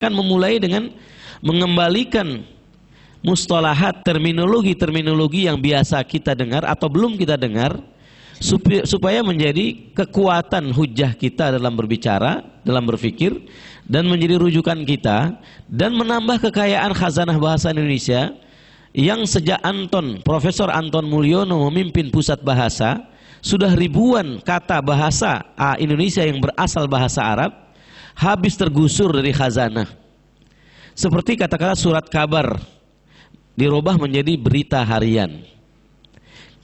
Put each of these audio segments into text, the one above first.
akan memulai dengan mengembalikan mustalahat, terminologi-terminologi yang biasa kita dengar atau belum kita dengar, supaya menjadi kekuatan hujah kita dalam berbicara, dalam berpikir, dan menjadi rujukan kita, dan menambah kekayaan khazanah bahasa Indonesia yang sejak Profesor Anton Mulyono memimpin pusat bahasa, sudah ribuan kata bahasa Indonesia yang berasal bahasa Arab habis tergusur dari khazanah. Seperti kata-kata surat kabar dirubah menjadi berita harian.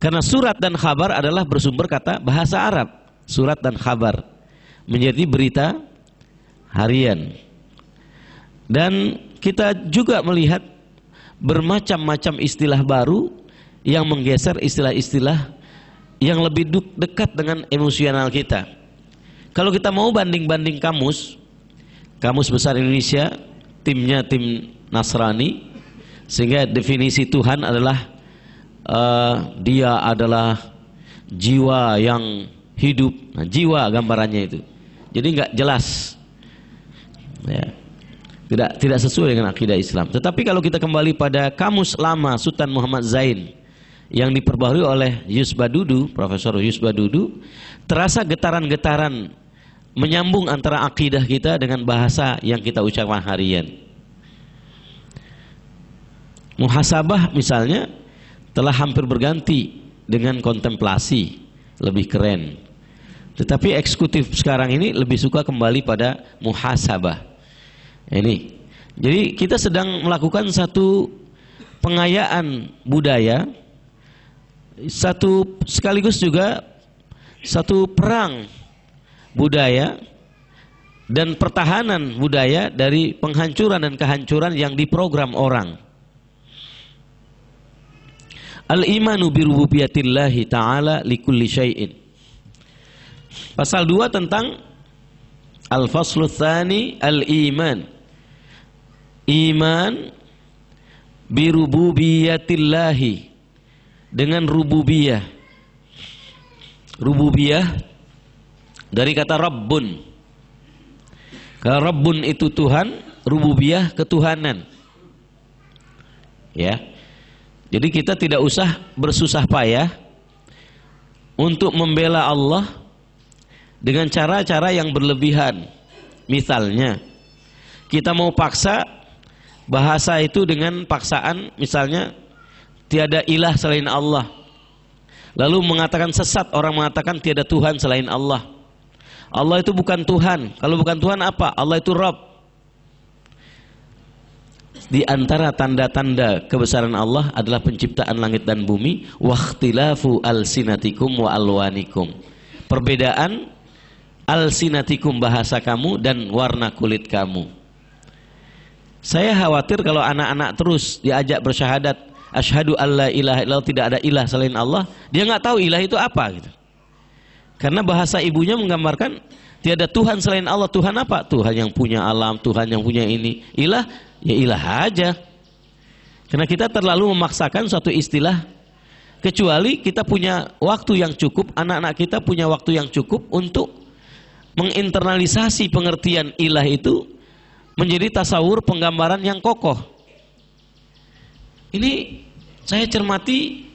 Karena surat dan khabar adalah bersumber kata bahasa Arab. Surat dan khabar menjadi berita harian. Dan kita juga melihat bermacam-macam istilah baru yang menggeser istilah-istilah yang lebih dekat dengan emosional kita. Kalau kita mau banding-banding kamus besar Indonesia, timnya tim Nasrani, sehingga definisi Tuhan adalah dia adalah jiwa yang hidup. Nah, jiwa gambarannya itu. Jadi nggak jelas, ya. Tidak sesuai dengan akidah Islam. Tetapi kalau kita kembali pada kamus lama Sultan Muhammad Zain yang diperbaharui oleh Yus Badudu, Profesor Yus Badudu, terasa getaran-getaran menyambung antara akidah kita dengan bahasa yang kita ucapkan harian. Muhasabah misalnya telah hampir berganti dengan kontemplasi, lebih keren. Tetapi eksekutif sekarang ini lebih suka kembali pada muhasabah. Ini, jadi kita sedang melakukan satu pengayaan budaya, sekaligus juga satu perang budaya dan pertahanan budaya dari penghancuran dan kehancuran yang diprogram orang. Al-imanu birububiyatillahi ta'ala likulli syai'in. Pasal 2 tentang Al-faslu tsani al-iman. Iman birububiyatillahi, dengan rububiyah. Rububiyah dari kata Rabbun. Kalau Rabbun itu Tuhan, rububiyah ketuhanan. Ya. Jadi kita tidak usah bersusah payah untuk membela Allah dengan cara-cara yang berlebihan. Misalnya, kita mau paksa bahasa itu dengan paksaan, misalnya tiada ilah selain Allah. Lalu mengatakan sesat, orang mengatakan tiada Tuhan selain Allah. Allah itu bukan Tuhan. Kalau bukan Tuhan apa? Allah itu Rabb. Di antara tanda-tanda kebesaran Allah adalah penciptaan langit dan bumi, wa ikhtilafu alsinatikum wa alwanikum. Perbedaan alsinatikum, bahasa kamu, dan warna kulit kamu. Saya khawatir kalau anak-anak terus diajak bersyahadat asyhadu alla ilaha illallah, tidak ada ilah selain Allah, dia nggak tahu ilah itu apa gitu. Karena bahasa ibunya menggambarkan tiada Tuhan selain Allah. Tuhan apa? Tuhan yang punya alam, Tuhan yang punya ini. Ilah, ya ilah aja. Karena kita terlalu memaksakan suatu istilah, kecuali kita punya waktu yang cukup, anak-anak kita punya waktu yang cukup untuk menginternalisasi pengertian ilah itu menjadi tasawur, penggambaran yang kokoh. Ini saya cermati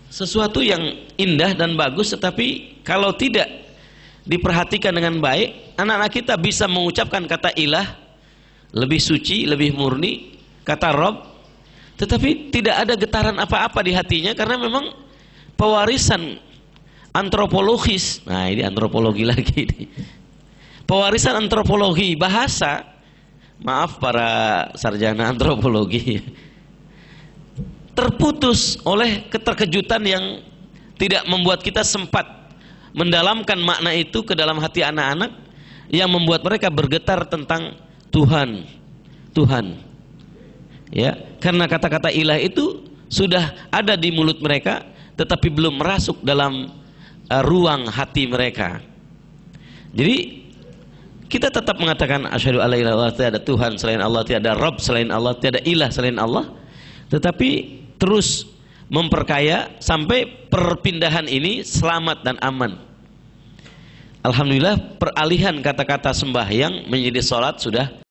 sesuatu yang indah dan bagus, tetapi kalau tidak diperhatikan dengan baik, anak-anak kita bisa mengucapkan kata ilah lebih suci, lebih murni, kata Rob, tetapi tidak ada getaran apa-apa di hatinya, karena memang pewarisan antropologis. Nah, ini antropologi lagi ini. Pewarisan antropologi bahasa, maaf para sarjana antropologi, terputus oleh keterkejutan yang tidak membuat kita sempat mendalamkan makna itu ke dalam hati anak-anak, yang membuat mereka bergetar tentang Tuhan. Tuhan. Ya, karena kata-kata ilah itu sudah ada di mulut mereka, tetapi belum merasuk dalam ruang hati mereka. Jadi kita tetap mengatakan asyhadu alla ilaha illallah, tiada Tuhan selain Allah, tiada Rabb selain Allah, tiada ilah selain Allah, tetapi terus memperkaya sampai perpindahan ini selamat dan aman. Alhamdulillah, peralihan kata-kata sembahyang menjadi sholat sudah